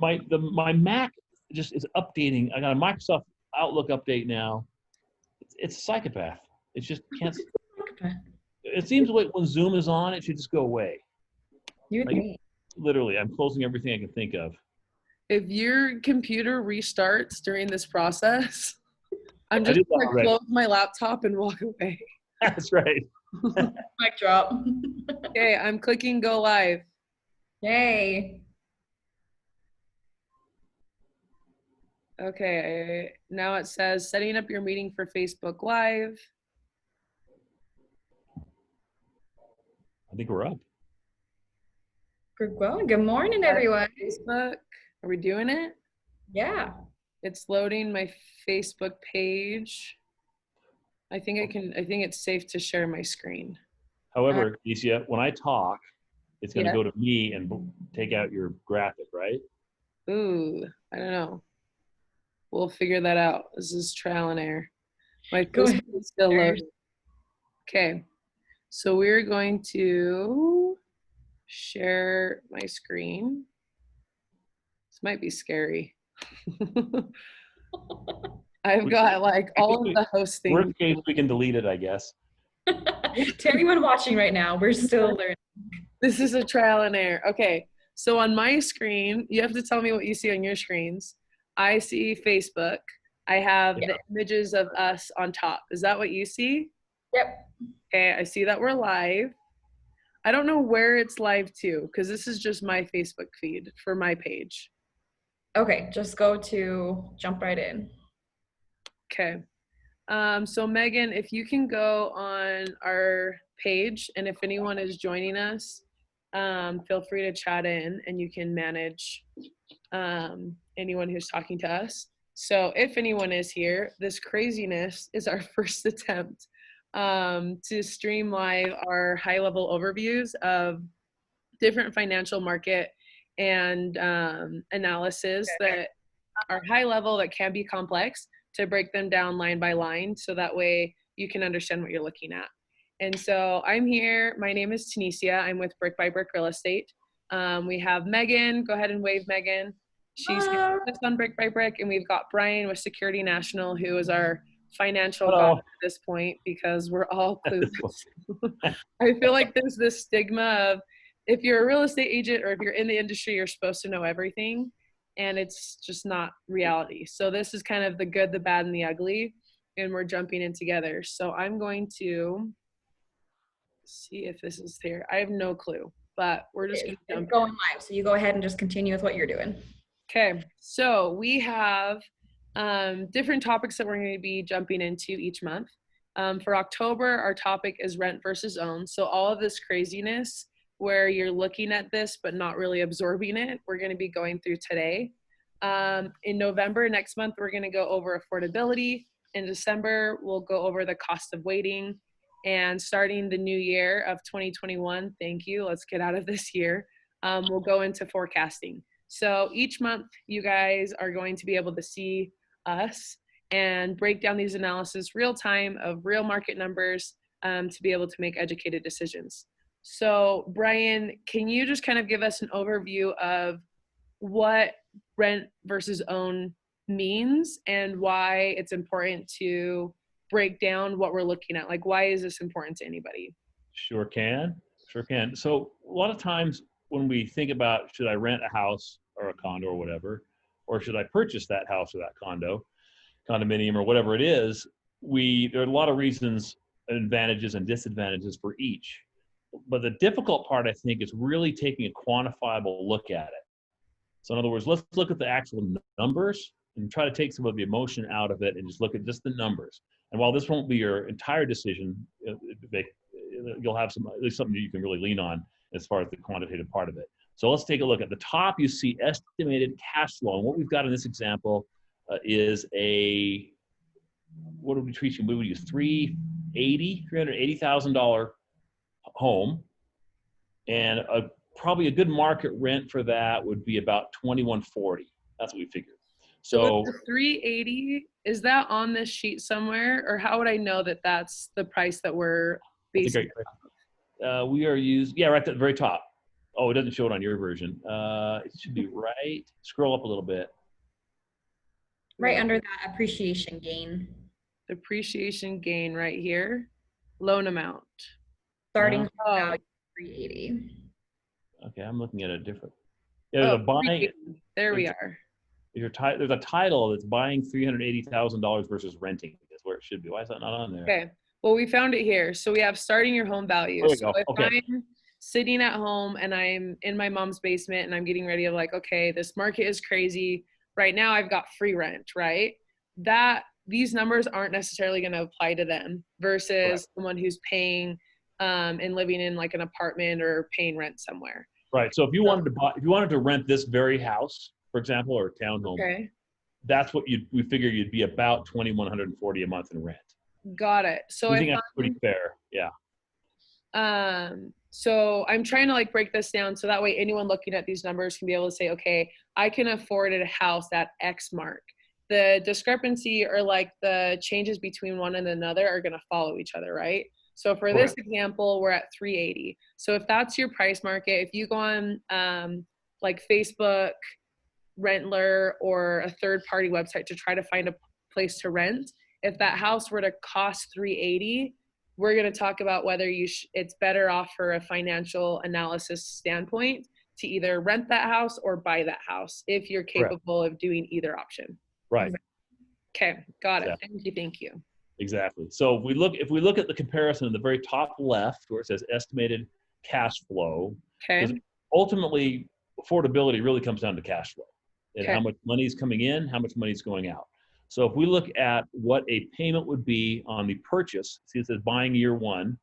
my Mac just is updating. I got a Microsoft Outlook update now. It's a psychopath. It just can't. It seems like when Zoom is on, it should just go away. You Like, think? literally, I'm closing everything I can think of. If your computer restarts during this process, I'm just did that gonna already. close my laptop and walk away. That's right. Mic drop. Okay, I'm clicking go live. Yay. Okay, now it says setting up your meeting for Facebook Live. I think we're up. Good morning, everyone. Facebook, are we doing it? Yeah. It's loading my Facebook page. I think it's safe to share my screen. However, Alicia, when I talk, it's going to Yeah. go to me and take out your graphic, right? Ooh, I don't know. We'll figure that out. This is trial and error. My Go ahead. Facebook is still loading. Okay, so we're going to share my screen. This might be scary. I've got like all of the hosting. Worst case, we can delete it, I guess. To anyone watching right now, we're still learning. This is a trial and error. Okay, so on my screen, you have to tell me what you see on your screens. I see Facebook. I have the images of us on top. Is that what you see? Yep. Okay, I see that we're live. I don't know where it's live to, because this is just my Facebook feed for my page. Okay, just jump right in. Okay. So Megan, if you can go on our page, and if anyone is joining us, feel free to chat in and you can manage anyone who's talking to us. So if anyone is here, this craziness is our first attempt to stream live our high-level overviews of different financial market and analysis that are high level, that can be complex, to break them down line by line so that way you can understand what you're looking at. And so I'm here. My name is Tunisia. I'm with Brick by Brick Real Estate. We have Megan. Go ahead and wave, Megan. She's just on Brick by Brick. And we've got Brian with Security National, who is our financial god at this point, because we're all clueless. I feel like there's this stigma of, if you're a real estate agent or if you're in the industry, you're supposed to know everything. And it's just not reality. So this is kind of the good, the bad, and the ugly. And we're jumping in together. So I'm going to see if this is here. I have no clue, but we're just going to jump going live. So you go ahead and just continue with what you're doing. Okay. So we have different topics that we're going to be jumping into each month. For October, our topic is rent versus own. So all of this craziness where you're looking at this but not really absorbing it, we're going to be going through today. In November, next month, we're going to go over affordability. In December, we'll go over the cost of waiting. And starting the new year of 2021, thank you, let's get out of this year, we'll go into forecasting. So each month, you guys are going to be able to see us and break down these analysis real time of real market numbers to be able to make educated decisions. So Brian, can you just kind of give us an overview of what rent versus own means and why it's important to break down what we're looking at? Like, why is this important to anybody? Sure can. So a lot of times when we think about, should I rent a house or a condo or whatever, or should I purchase that house or that condominium or whatever it is, there are a lot of reasons, advantages and disadvantages for each. But the difficult part, I think, is really taking a quantifiable look at it. So in other words, let's look at the actual numbers and try to take some of the emotion out of it and just look at just the numbers. And while this won't be your entire decision, you'll have at least something you can really lean on as far as the quantitative part of it. So let's take a look. At the top, you see estimated cash flow. And what we've got in this example is what are we treating? We would use $380,000 home, and probably a good market rent for that would be about $2,140. That's what we figured. So the 380, is that on this sheet somewhere, or how would I know that that's the price that we're basing? we are right at the very top. Oh, it doesn't show it on your version. It should be right. Scroll up a little bit. Right under that appreciation gain. Depreciation gain right here. Loan amount. Starting Oh. value 380. Okay, I'm looking at a different. Yeah, Oh, there's a buying. 380. There we are. There's a title that's buying $380,000 versus renting. Is where it should be. Why is that not on there? Okay. Well, we found it here. So we have starting your home value. There we So go. if Okay. I'm sitting at home and I'm in my mom's basement and I'm getting ready to like, okay, this market is crazy. Right now I've got free rent, right? These numbers aren't necessarily going to apply to them versus someone who's paying and living in like an apartment or paying rent somewhere. Right. So if you wanted to rent this very house, for example, or a townhome, Okay. that's what we figure you'd be about $2,140 a month in rent. Got it. So I think that's pretty fair. Yeah. So I'm trying to like break this down so that way anyone looking at these numbers can be able to say, okay, I can afford a house at X mark. The discrepancy or like the changes between one and another are going to follow each other, right? So for this example, we're at 380. So if that's your price market, if you go on like Facebook, Rentler, or a third-party website to try to find a place to rent, if that house were to cost 380, we're going to talk about whether it's better off for a financial analysis standpoint to either rent that house or buy that house if you're capable of doing either option. Right. Okay, got it. Exactly. Thank you. Exactly. So if we look at the comparison in the very top left where it says estimated cash flow, because ultimately affordability really comes down to cash flow and how much money is coming in, how much money is going out. So if we look at what a payment would be on the purchase, see it says buying year one,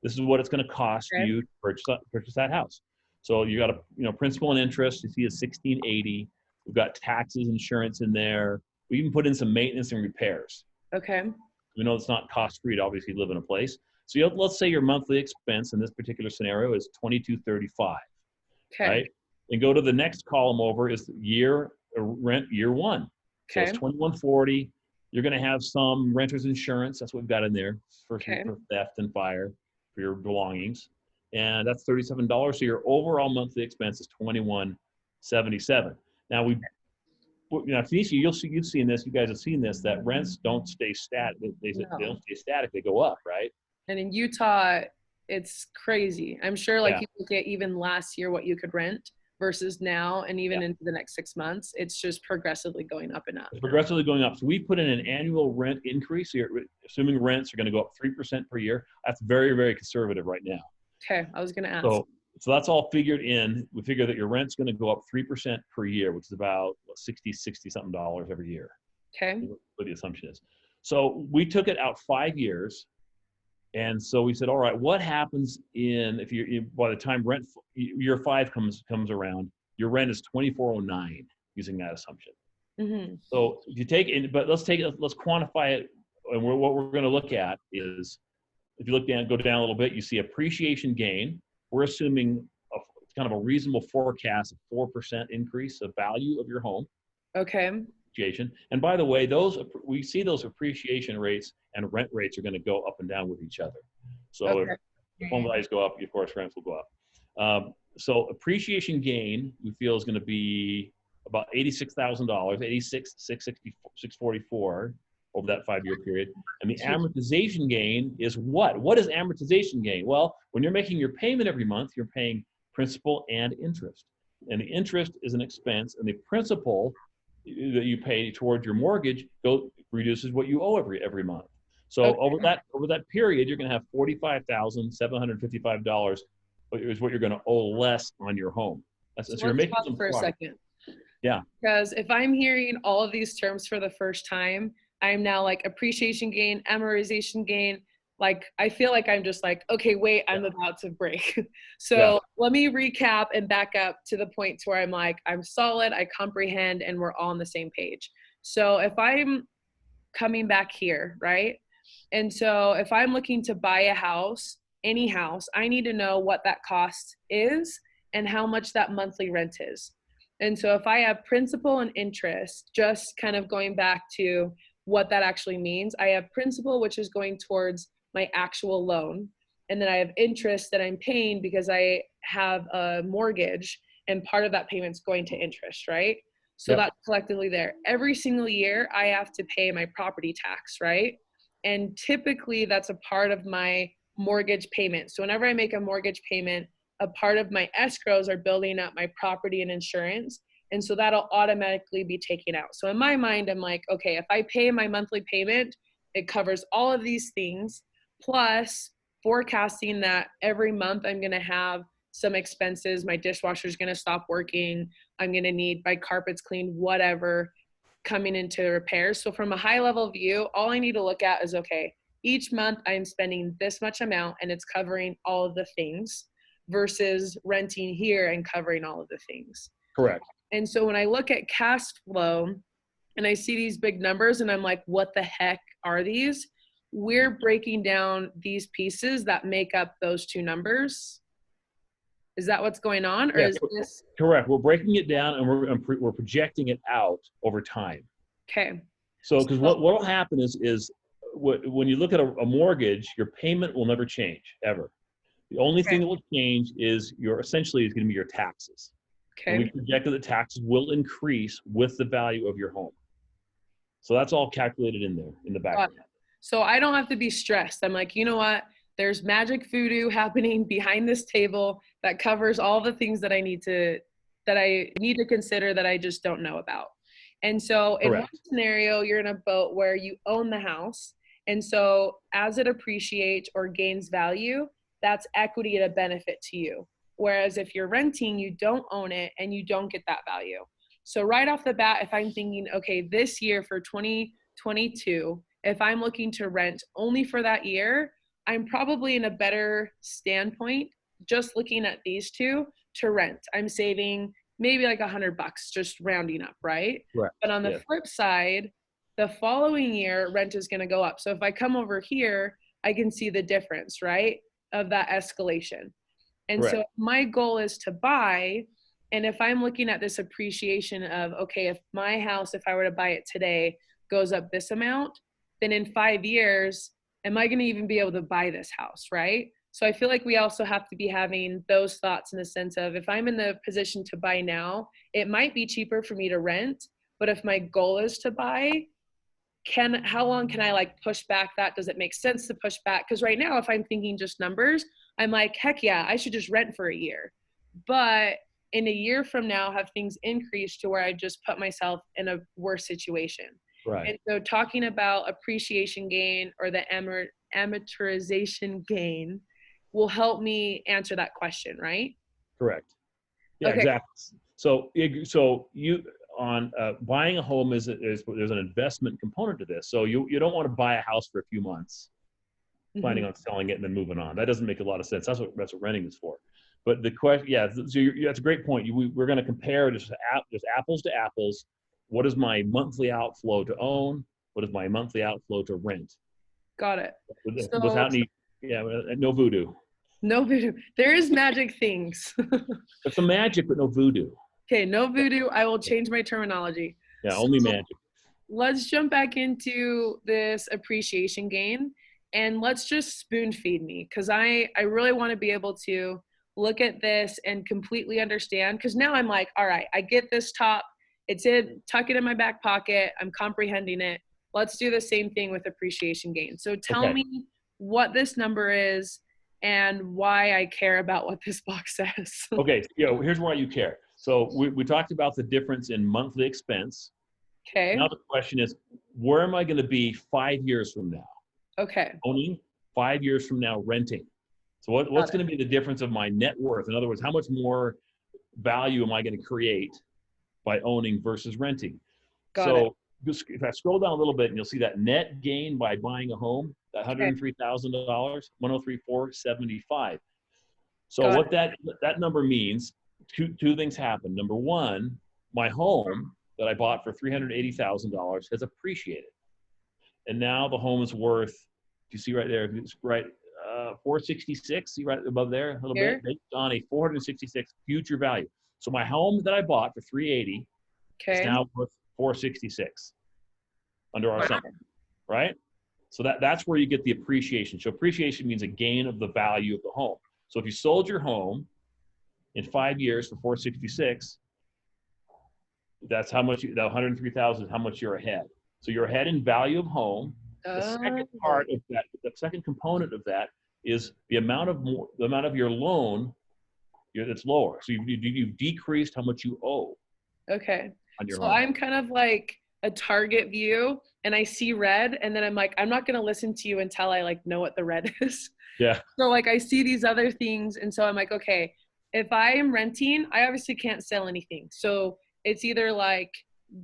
this is what it's going to cost you to purchase that house. So you got principal and interest, you see is $1,680. We've got taxes, insurance in there. We even put in some maintenance and repairs. Okay. We know it's not cost free to obviously live in a place. So let's say your monthly expense in this particular scenario is $2,235. Okay. Right? And go to the next column over is rent year one. So it's $2,140. You're going to have some renter's insurance. That's what we've got in there for theft and fire for your belongings. And that's $37. So your overall monthly expense is $2,177. Now Tanisha, you've seen this. You guys have seen this. That rents don't stay static. They don't stay static. They go up, right? And in Utah, it's crazy. I'm sure you look at even last year what you could rent versus now, and even into the next 6 months, it's just progressively going up and up. It's progressively going up. So we put in an annual rent increase. So assuming rents are going to go up 3% per year. That's very, very conservative right now. Okay, I was going to ask. So that's all figured in. We figure that your rent's going to go up 3% per year, which is about $60 something every year. Okay. What the assumption is. So we took it out 5 years. And so we said, all right, what happens by the time year 5 comes around, your rent is $2,409 using that assumption. Mm-hmm. So if you take it, but let's quantify it. And what we're going to look at is, if you go down a little bit, you see appreciation gain. We're assuming kind of a reasonable forecast of 4% increase of value of your home. Okay. And by the way, we see those appreciation rates and rent rates are going to go up and down with each other. So if home values go up, of course, rents will go up. So appreciation gain, we feel, is going to be about $86,000, $86,644 over that 5-year period. And the amortization gain is what? What is amortization gain? Well, when you're making your payment every month, you're paying principal and interest. And the interest is an expense, and the principal that you pay towards your mortgage reduces what you owe every month. So over that period, you're going to have $45,755 is what you're going to owe less on your home. So you're making some for a second. Yeah. Because if I'm hearing all of these terms for the first time, I'm now like appreciation gain, amortization gain. Like, I feel like I'm just like, okay, wait, I'm about to break. So let me recap and back up to the point to where I'm like, I'm solid, I comprehend, and we're all on the same page. So if I'm coming back here, right? And so if I'm looking to buy a house, any house, I need to know what that cost is and how much that monthly rent is. And so if I have principal and interest, just kind of going back to what that actually means, I have principal, which is going towards my actual loan. And then I have interest that I'm paying because I have a mortgage, and part of that payment's going to interest, right? So Yep. that's collectively there. Every single year, I have to pay my property tax, right? And typically, that's a part of my mortgage payment. So whenever I make a mortgage payment, a part of my escrows are building up my property and insurance. And so that'll automatically be taken out. So in my mind, I'm like, okay, if I pay my monthly payment, it covers all of these things, plus forecasting that every month I'm going to have some expenses. My dishwasher is going to stop working. I'm going to need my carpets cleaned, whatever, coming into repairs. So from a high level view, all I need to look at is, okay, each month I'm spending this much amount and it's covering all of the things versus renting here and covering all of the things. Correct. And so when I look at cash flow and I see these big numbers and I'm like, what the heck are these? We're breaking down these pieces that make up those two numbers. Is that what's going on? Or is this? Correct. We're breaking it down and we're projecting it out over time. Okay. So, because what will happen is when you look at a mortgage, your payment will never change, ever. The only thing that will change is essentially is going to be your taxes. Okay. And we projected that taxes will increase with the value of your home. So that's all calculated in there in the background. So I don't have to be stressed. I'm like, you know what? There's magic voodoo happening behind this table that covers all the things that I need to consider that I just don't know about. And so in one scenario, you're in a boat where you own the house. And so as it appreciates or gains value, that's equity at a benefit to you. Whereas if you're renting, you don't own it and you don't get that value. So right off the bat, if I'm thinking, okay, this year for 2022, if I'm looking to rent only for that year, I'm probably in a better standpoint just looking at these two to rent. I'm saving maybe like $100, just rounding up, right? Right. But on the flip side, the following year, rent is going to go up. So if I come over here, I can see the difference, right, of that escalation. And so my goal is to buy. And if I'm looking at this appreciation of, okay, if my house, if I were to buy it today, goes up this amount, then in 5 years, am I going to even be able to buy this house, right? So I feel like we also have to be having those thoughts in the sense of, if I'm in the position to buy now, it might be cheaper for me to rent, but if my goal is to buy, how long can I like push back that? Does it make sense to push back? Because right now, if I'm thinking just numbers, I'm like, heck yeah, I should just rent for a year. But in a year from now, have things increased to where I just put myself in a worse situation. Right. And so talking about appreciation gain or the amortization gain will help me answer that question, right? Correct. Yeah, exactly. So you on buying a home there's an investment component to this. So you don't want to buy a house for a few months, planning on selling it and then moving on. That doesn't make a lot of sense. That's what renting is for. But the question, so that's a great point. We're going to compare just apples to apples. What is my monthly outflow to own? What is my monthly outflow to rent? Got it. Without no voodoo. No voodoo. There is magic things. There's some magic, but no voodoo. Okay, no voodoo. I will change my terminology. Yeah, only magic. Let's jump back into this appreciation gain and let's just spoon feed me, because I really want to be able to look at this and completely understand, because now I'm like, all right, I get this top. It's tuck it in my back pocket. I'm comprehending it. Let's do the same thing with appreciation gain. So tell me what this number is and why I care about what this box says. Okay, here's why you care. So we talked about the difference in monthly expense. Okay. Now the question is, where am I going to be 5 years from now? Okay. Owning, 5 years from now renting. So what's going to be the difference of my net worth? In other words, how much more value am I going to create by owning versus renting? So if I scroll down a little bit, and you'll see that net gain by buying a home, that $103,000, 103,475. So what that number means, two things happen. Number one, my home that I bought for $380,000 has appreciated, and now the home is worth, you see right there, it's right 466. See right above there a little bit, based on a 466 future value. So my home that I bought for 380 is now worth 466 under our assumption, right? So that's where you get the appreciation. So appreciation means a gain of the value of the home. So if you sold your home in 5 years for 466, that's how much, that 103,000 is how much you're ahead. So you're ahead in value of home. The second part of that, the second component of that is the amount of your loan that's lower. So you've decreased how much you owe. Okay. On your So home. I'm kind of like a target view, and I see red, and then I'm like, I'm not going to listen to you until I like know what the red is. Yeah. So like I see these other things, and so I'm like, okay, if I am renting, I obviously can't sell anything. So it's either like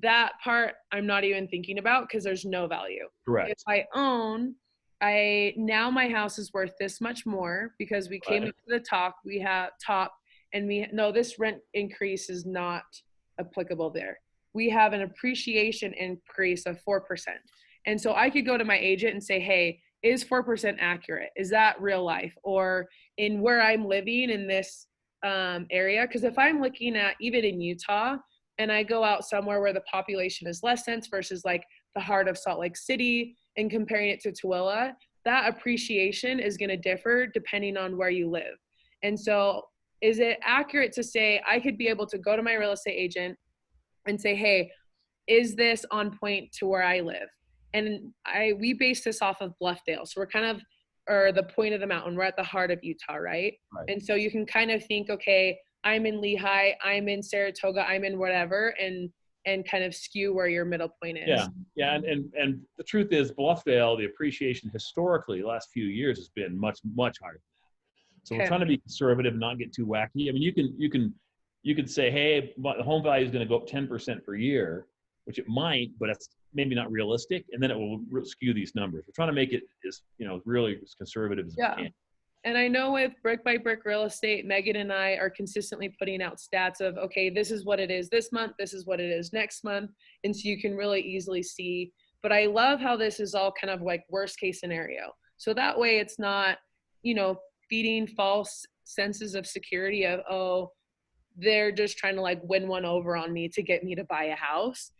that part I'm not even thinking about because there's no value. Correct. If I own, now my house is worth this much more because we came up to the top, we have top, and this rent increase is not applicable there. We have an appreciation increase of 4%. And so I could go to my agent and say, hey, is 4% accurate? Is that real life? Or in where I'm living in this area? Because if I'm looking at, even in Utah, and I go out somewhere where the population is less dense versus like the heart of Salt Lake City and comparing it to Tooele, that appreciation is going to differ depending on where you live. And so is it accurate to say I could be able to go to my real estate agent and say, hey, is this on point to where I live? And we base this off of Bluffdale. So we're kind of, or the point of the mountain, we're at the heart of Utah, right? And so you can kind of think, okay, I'm in Lehigh, I'm in Saratoga, I'm in whatever, and kind of skew where your middle point is. Yeah, and the truth is, Bluffdale, the appreciation historically the last few years has been much higher. So we're trying to be conservative and not get too wacky. I mean, you can say, hey, the home value is going to go up 10% per year, which it might, but that's maybe not realistic, and then it will skew these numbers. We're trying to make it as really as conservative as we can. And I know with Brick by Brick Real Estate, Megan and I are consistently putting out stats of, okay, this is what it is this month, this is what it is next month. And so you can really easily see. But I love how this is all kind of like worst case scenario. So that way it's not, feeding false senses of security of, oh, they're just trying to like win one over on me to get me to buy a house.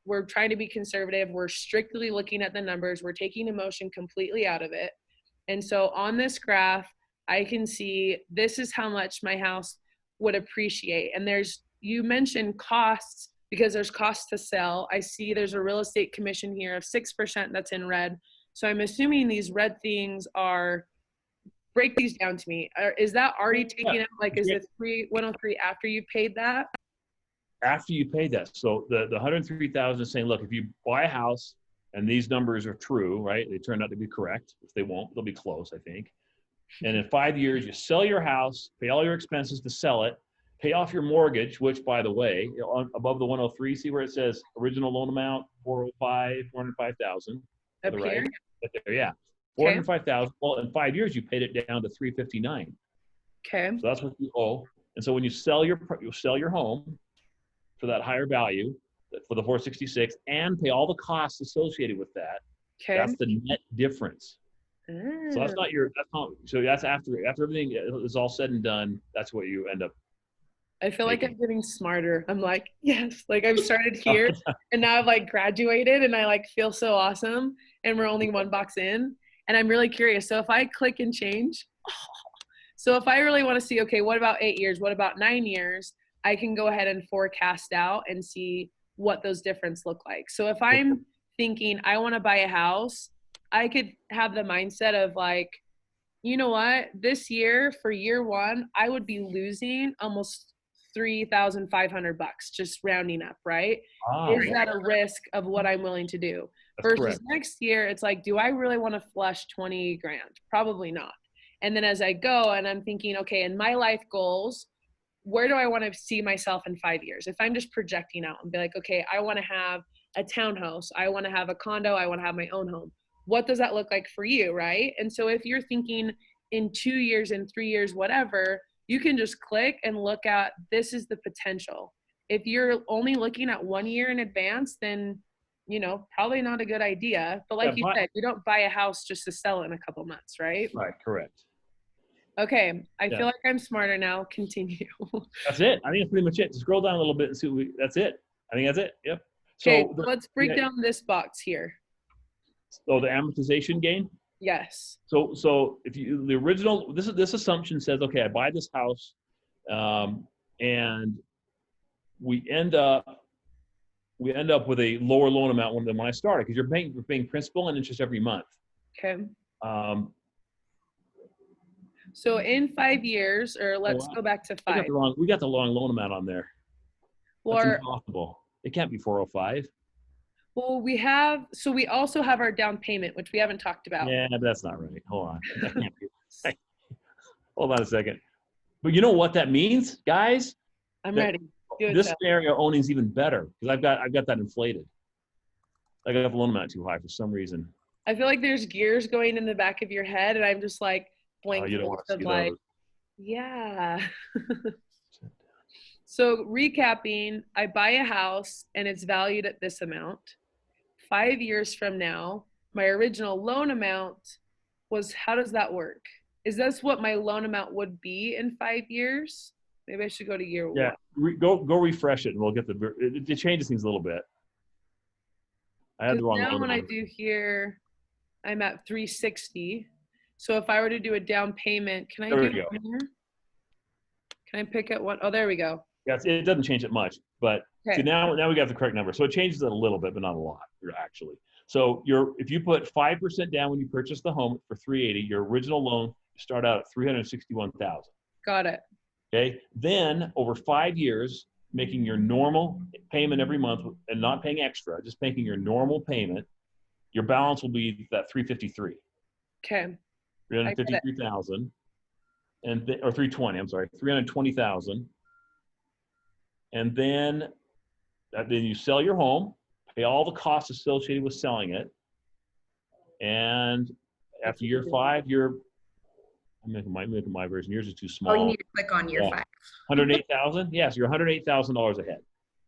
We're trying to be conservative. We're strictly looking at the numbers. We're taking emotion completely out of it. And so on this graph, I can see this is how much my house would appreciate. And you mentioned costs because there's costs to sell. I see there's a real estate commission here of 6% that's in red. So I'm assuming these red things break these down to me. Is that already taken out? Like, is it 103 after you paid that? After you pay that. So the 103,000 is saying, look, if you buy a house, and these numbers are true, right? They turned out to be correct. If they won't, they'll be close, I think. And in 5 years, you sell your house, pay all your expenses to sell it, pay off your mortgage, which, by the way, above the 103, see where it says original loan amount, 405,000. Up here? Right? There, yeah. 405,000. Well, in 5 years, you paid it down to 359. Okay. So that's what you owe. And so when you sell your home for that higher value, for the 466, and pay all the costs associated with that. Okay. That's the net difference. So that's after everything is all said and done, that's what you end up. I feel like I'm getting smarter. I'm like, yes, like I've started here and now I've like graduated and I like feel so awesome and we're only one box in and I'm really curious. So if I click and change, so if I really want to see, okay, what about 8 years? What about 9 years? I can go ahead and forecast out and see what those differences look like. So if I'm thinking I want to buy a house, I could have the mindset of like, you know what, this year for year one, I would be losing almost $3,500, just rounding up, right? Is that a risk of what I'm willing to do? Versus correct. Next year, it's like, do I really want to flush 20 grand? Probably not. And then as I go and I'm thinking, okay, in my life goals, where do I want to see myself in 5 years? If I'm just projecting out and be like, okay, I want to have a townhouse, I want to have a condo, I want to have my own home. What does that look like for you, right? And so if you're thinking in 2 years, in 3 years, whatever, you can just click and look at, this is the potential. If you're only looking at 1 year in advance, then, probably not a good idea. But like you said, you don't buy a house just to sell it in a couple months, right? Right, correct. Okay, I feel like I'm smarter now. Continue. That's it. I think that's pretty much it. Scroll down a little bit and see that's it. I think that's it. Yep. Okay, so let's break down this box here. So the amortization gain? Yes. So if you, the original, this assumption says, okay, I buy this house And we end up with a lower loan amount than when I started, because you're paying principal and interest every month. Okay. Um, So in 5 years, or let's go back to we 5. got the wrong loan amount on there. That's Or, impossible. It can't be 405. well, we also have our down payment, which we haven't talked about. Yeah, that's not right. Hold on. That can't be. Hold on a second. But you know what that means, guys? I'm ready. Do it, This Seth. scenario owning is even better, because I've got that inflated. I got the loan amount too high for some reason. I feel like there's gears going in the back of your head, and I'm just like blank. You don't want to see like, those. yeah. So recapping, I buy a house and it's valued at this amount. 5 years from now, my original loan amount was, how does that work? Is this what my loan amount would be in 5 years? Maybe I should go to year Yeah, one. go refresh it, and we'll get it changes things a little bit. I had the wrong now loan when I amount. do here, I'm at 360. So if I were to do a down payment, can I There we do go. one here? Can I pick at one? Oh, there we go. Yes, it doesn't change it much, but Okay. see, now we got the correct number. So it changes it a little bit, but not a lot, actually. So if you put 5% down when you purchase the home for 380, your original loan, you start out at 361,000. Got it. Okay. Then over 5 years, making your normal payment every month and not paying extra, just making your normal payment, your balance will be that 353. Okay. 353,000, or 320. I'm sorry, 320,000. And then you sell your home, pay all the costs associated with selling it, and after year 5, I'm making my version. Yours is too small. Oh, you need to click on year 5. 108,000. Yes, you're $108,000 ahead.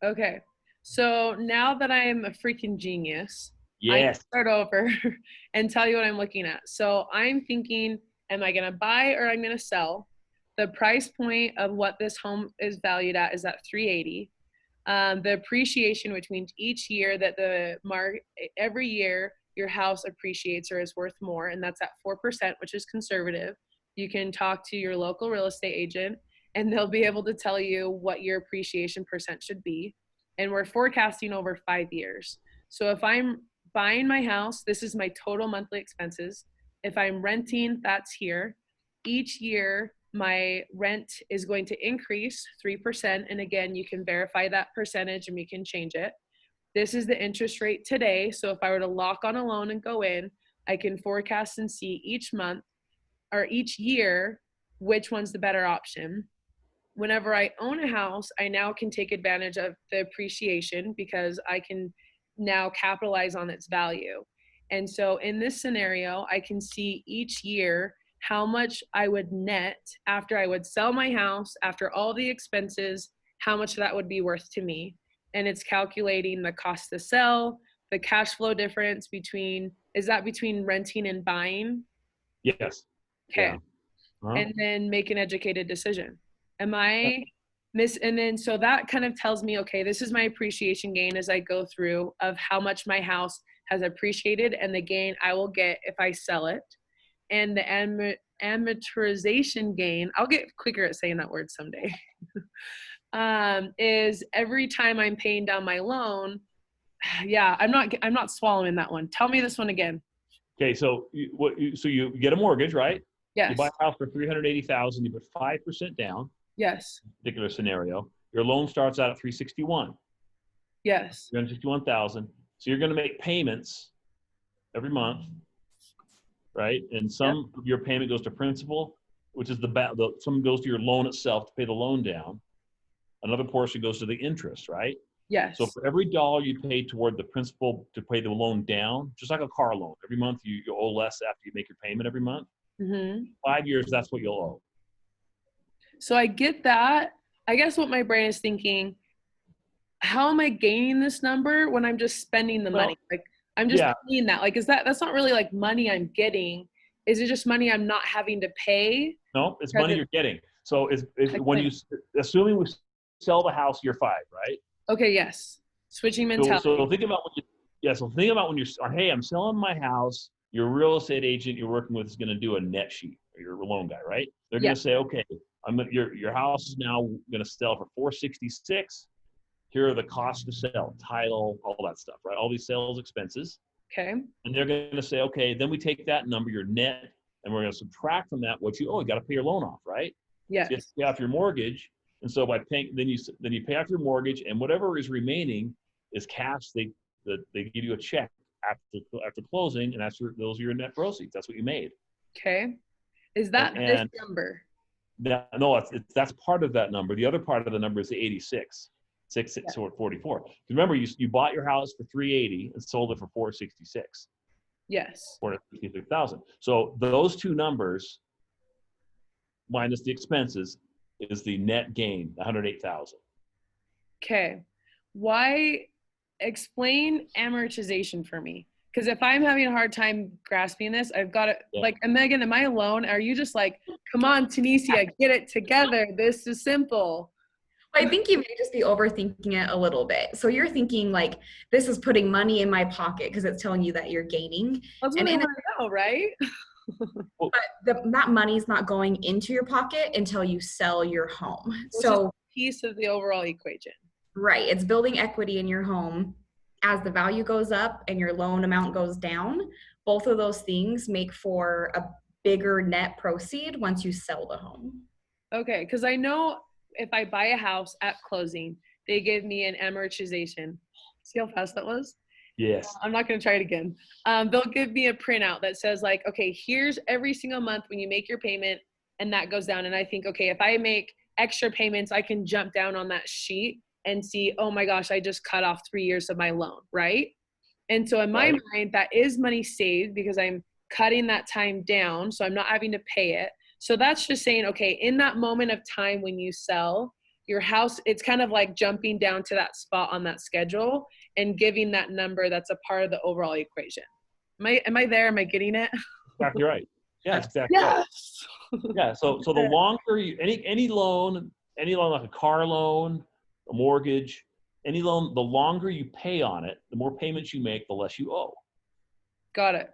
Okay. So now that I am a freaking genius, I Yes. can start over and tell you what I'm looking at. So I'm thinking, am I going to buy or I'm going to sell? The price point of what this home is valued at is at 380. The appreciation, which means each year that every year your house appreciates or is worth more, and that's at 4%, which is conservative. You can talk to your local real estate agent and they'll be able to tell you what your appreciation percent should be. And we're forecasting over 5 years. So if I'm buying my house, this is my total monthly expenses. If I'm renting, that's here. Each year, my rent is going to increase 3%. And again, you can verify that percentage and we can change it. This is the interest rate today. So if I were to lock on a loan and go in, I can forecast and see each month or each year which one's the better option. Whenever I own a house, I now can take advantage of the appreciation because I can now capitalize on its value. And so in this scenario, I can see each year how much I would net after I would sell my house, after all the expenses, how much that would be worth to me. And it's calculating the cost to sell, the cash flow difference between renting and buying? Yes. Okay. Yeah. Uh-huh. And then make an educated decision. Am I and then so that kind of tells me, okay, this is my appreciation gain as I go through of how much my house has appreciated and the gain I will get if I sell it. And the amortization gain, I'll get quicker at saying that word someday, is every time I'm paying down my loan. Yeah, I'm not swallowing that one. Tell me this one again. Okay, so you get a mortgage, right? Yes. You buy a house for $380,000. You put 5% down. Yes. Particular scenario, your loan starts out at 361. Yes. 361,000. So you're going to make payments every month, right? And some of your payment goes to principal, which is some goes to your loan itself to pay the loan down. Another portion goes to the interest, right? Yes. So for every dollar you pay toward the principal to pay the loan down, just like a car loan, every month you owe less after you make your payment every month. Mm-hmm. 5 years, that's what you'll owe. So I get that. I guess what my brain is thinking, how am I gaining this number when I'm just spending the money? Like I'm just paying that. Like, that's not really like money I'm getting. Is it just money I'm not having to pay? No, it's money you're getting. So assuming we sell the house year 5, right? Okay, yes. Switching mentality. So think about when you're, hey, I'm selling my house. Your real estate agent you're working with is going to do a net sheet, or your loan guy, right? They're going to say, okay, Your house is now going to sell for 466. Here are the costs to sell, title, all that stuff, right? All these sales expenses. Okay. And they're going to say, okay, then we take that number, your net, and we're going to subtract from that what you owe. You got to pay your loan off, right? Yes. So you have to pay off your mortgage. And so by paying, then you pay off your mortgage, and whatever is remaining is cash. They give you a check after closing, and those are your net proceeds. That's what you made. Okay. Is that this number? No, that's part of that number. The other part of the number is the 86. 644. Remember, you bought your house for 380 and sold it for 466. Yes. 466,000. So those two numbers minus the expenses is the net gain, 108,000. Okay. Why? Explain amortization for me. Because if I'm having a hard time grasping this, I've got to, like, Megan, am I alone? Are you just like, come on, Tunisia, get it together. This is simple. I think you may just be overthinking it a little bit. So you're thinking like, this is putting money in my pocket because it's telling you that you're gaining. That's what I want to know, right? But that money's not going into your pocket until you sell your home. So a piece of the overall equation. Right. It's building equity in your home. As the value goes up and your loan amount goes down, both of those things make for a bigger net proceed once you sell the home. Okay. Because I know if I buy a house at closing, they give me an amortization. See how fast that was? Yes. I'm not going to try it again. They'll give me a printout that says like, okay, here's every single month when you make your payment, and that goes down. And I think, okay, if I make extra payments, I can jump down on that sheet and see, oh my gosh, I just cut off 3 years of my loan, right? And so in my mind, that is money saved because I'm cutting that time down, so I'm not having to pay it. So that's just saying, okay, in that moment of time when you sell your house, it's kind of like jumping down to that spot on that schedule and giving that number that's a part of the overall equation. Am I there? Am I getting it? Exactly right. Yeah, exactly. Yes. Right. Yeah. So the longer you any loan like a car loan, a mortgage, any loan, the longer you pay on it, the more payments you make, the less you owe. Got it.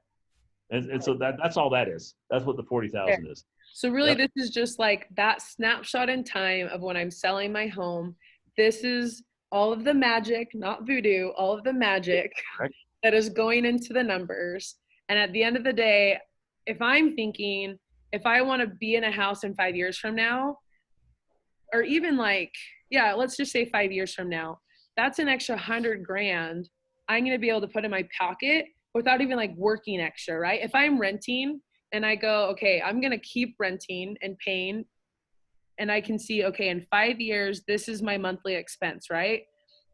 And so that's all that is. That's what the 40,000 is. So really, This is just like that snapshot in time of when I'm selling my home. This is all of the magic, not voodoo, all of the magic that is going into the numbers. And at the end of the day, if I'm thinking, if I want to be in a house in 5 years from now, or even like, yeah, let's just say 5 years from now, that's an extra $100,000 I'm going to be able to put in my pocket without even like working extra, right? If I'm renting and I go, okay, I'm going to keep renting and paying, and I can see, okay, in 5 years, this is my monthly expense, right?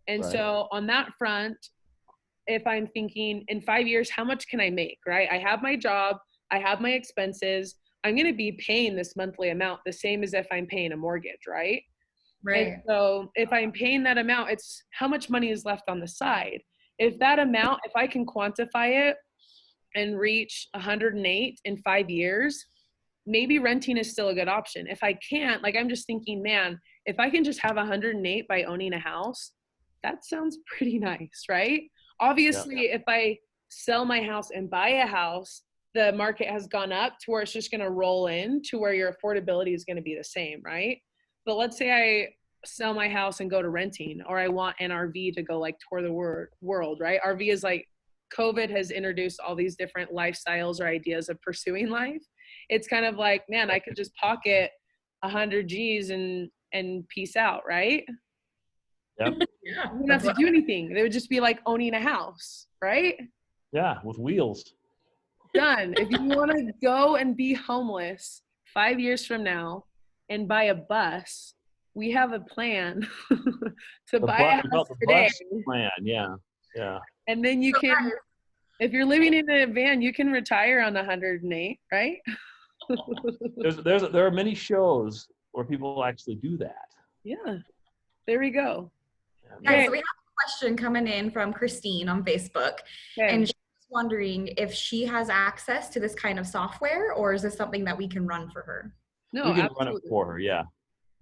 And so on that front, if I'm thinking in 5 years, how much can I make, right? I have my job, I have my expenses, I'm going to be paying this monthly amount the same as if I'm paying a mortgage, right? Right. And so if I'm paying that amount, it's how much money is left on the side. If that amount, if I can quantify it and reach 108 in 5 years, maybe renting is still a good option. If I can't, like I'm just thinking, man, if I can just have 108 by owning a house, that sounds pretty nice, right? Obviously, if I sell my house and buy a house, the market has gone up to where it's just going to roll in to where your affordability is going to be the same, right? But let's say I sell my house and go to renting, or I want an RV to go like tour the world, right? RV is like, COVID has introduced all these different lifestyles or ideas of pursuing life. It's kind of like, man, I could just pocket 100 G's and peace out, right? Yep. Yeah. You wouldn't have to do anything. They would just be like owning a house, right? Yeah, with wheels. Done. If you want to go and be homeless 5 years from now and buy a bus, we have a plan to buy a house today. Plan, yeah. And then you can, if you're living in a van, you can retire on 108, right? There are many shows where people actually do that. Yeah, there we go. Okay, so we have a question coming in from Christine on Facebook, and she's wondering if she has access to this kind of software, or is this something that we can run for her? No, we can absolutely. run it for her. Yeah.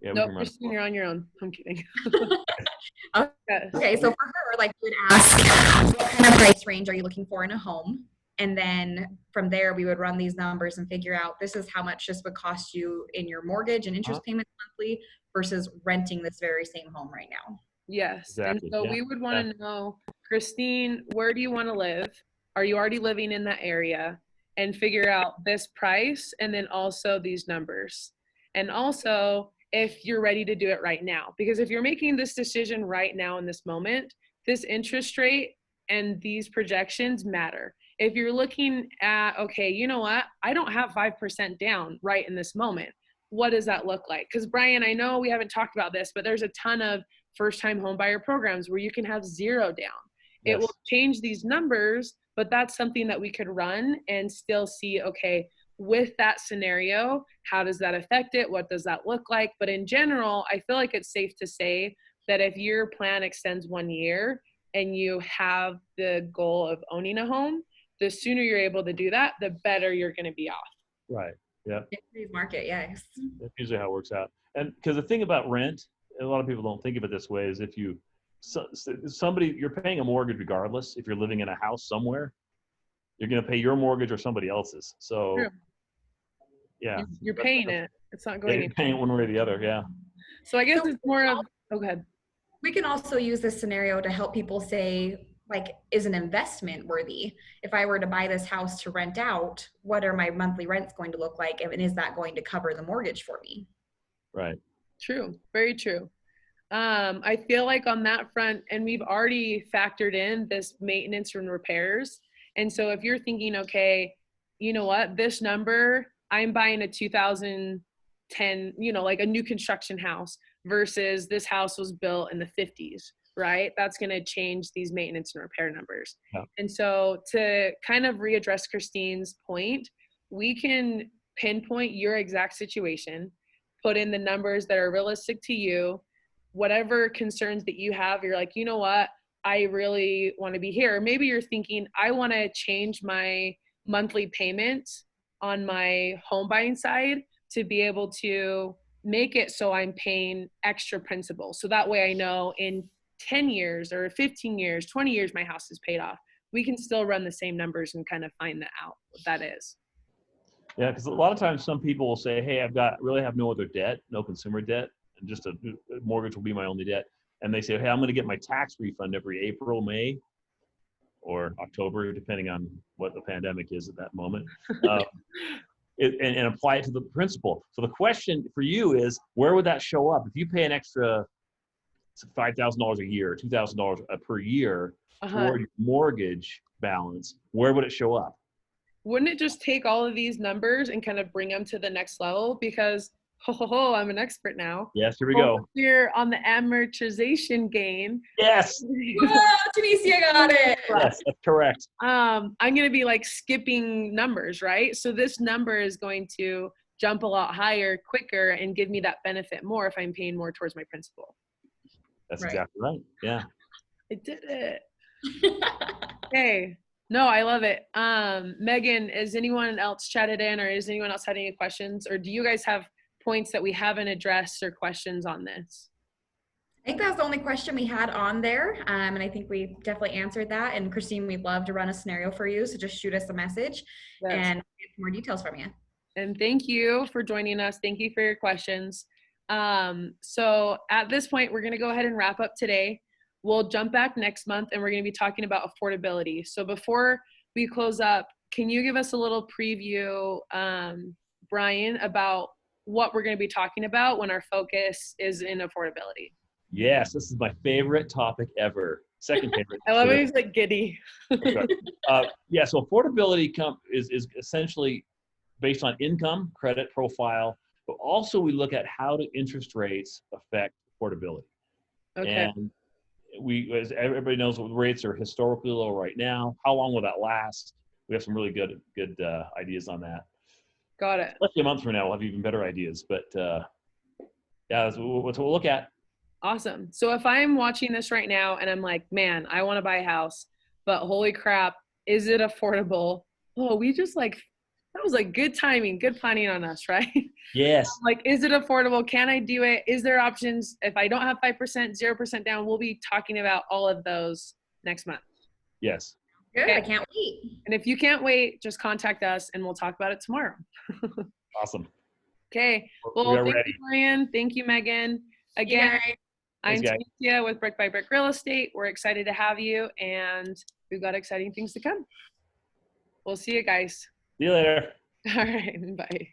No, Christine, you're on your own. I'm kidding. Okay, so for her, like, we would ask, what kind of price range are you looking for in a home? And then from there, we would run these numbers and figure out this is how much this would cost you in your mortgage and interest payments monthly versus renting this very same home right now. Yes. Exactly. And so we would want to know, Christine, where do you want to live? Are you already living in that area? And figure out this price and then also these numbers. And also if you're ready to do it right now. Because if you're making this decision right now in this moment, this interest rate and these projections matter. If you're looking at, okay, you know what? I don't have 5% down right in this moment. What does that look like? Because Brian, I know we haven't talked about this, but there's a ton of first-time homebuyer programs where you can have 0 down. It will change these numbers, but that's something that we could run and still see, okay, with that scenario, how does that affect it? What does that look like? But in general, I feel like it's safe to say that if your plan extends 1 year and you have the goal of owning a home, the sooner you're able to do that, the better you're going to be off. Right. Yeah. Today's market, yes. That's usually how it works out. And because the thing about rent, a lot of people don't think of it this way, is if you, somebody, you're paying a mortgage regardless. If you're living in a house somewhere, you're going to pay your mortgage or somebody else's. So, True. Yeah. You're paying it. It's not going you're paying one way or the other. Yeah. So I guess it's more of, okay. We can also use this scenario to help people say, like, is an investment worthy? If I were to buy this house to rent out, what are my monthly rents going to look like? And is that going to cover the mortgage for me? Right. True. Very true. I feel like on that front, and we've already factored in this maintenance and repairs. And so if you're thinking, okay, you know what, this number, I'm buying a 2010, like a new construction house versus this house was built in the 50s, right? That's going to change these maintenance and repair numbers. Yeah. And so to kind of readdress Christine's point, we can pinpoint your exact situation, put in the numbers that are realistic to you, whatever concerns that you have, you're like, you know what, I really want to be here. Or maybe you're thinking, I want to change my monthly payments on my home buying side to be able to make it so I'm paying extra principal. So that way I know in 10 years or 15 years, 20 years, my house is paid off. We can still run the same numbers and kind of find that out, what that is. Yeah, because a lot of times some people will say, hey, really have no other debt, no consumer debt, and just a mortgage will be my only debt. And they say, hey, I'm going to get my tax refund every April, May, or October, depending on what the pandemic is at that moment, and apply it to the principal. So the question for you is, where would that show up? If you pay an extra $5,000 a year, $2,000 per year toward your mortgage balance, where would it show up? Wouldn't it just take all of these numbers and kind of bring them to the next level? Because, I'm an expert now. Yes, here we go. Here on the amortization gain. Yes. Whoa, Tunisia got it. Yes, that's correct. I'm going to be like skipping numbers, right? So this number is going to jump a lot higher, quicker, and give me that benefit more if I'm paying more towards my principal. That's exactly right. Yeah. I did it. Okay. No, I love it. Megan, is anyone else chatted in, or is anyone else had any questions? Or do you guys have points that we haven't addressed or questions on this? I think that was the only question we had on there. And I think we definitely answered that. And Christine, we'd love to run a scenario for you. So just shoot us a message and get more details from you. And thank you for joining us. Thank you for your questions. So at this point, we're going to go ahead and wrap up today. We'll jump back next month and we're going to be talking about affordability. So before we close up, can you give us a little preview, Brian, about what we're going to be talking about when our focus is in affordability? Yes, this is my favorite topic ever. Second favorite. I love it. He's like giddy. Yeah, so affordability is essentially based on income, credit profile, but also we look at how do interest rates affect affordability. Okay. And as everybody knows, what rates are historically low right now. How long will that last? We have some really good ideas on that. Got it. Especially a month from now, we'll have even better ideas. But yeah, that's what we'll look at. Awesome. So if I'm watching this right now and I'm like, man, I want to buy a house, but holy crap, is it affordable? Oh, that was like good timing, good planning on us, right? Yes. Like, is it affordable? Can I do it? Is there options? If I don't have 5%, 0% down, we'll be talking about all of those next month. Yes. Good. Okay. I can't wait. And if you can't wait, just contact us and we'll talk about it tomorrow. Awesome. Okay. We Well, are thank ready. you, Marian. Thank you, Megan. You Again, guys. I'm Thanks, guys. Tanisha with Brick by Brick Real Estate. We're excited to have you, and we've got exciting things to come. We'll see you guys. See you later. All right. Bye.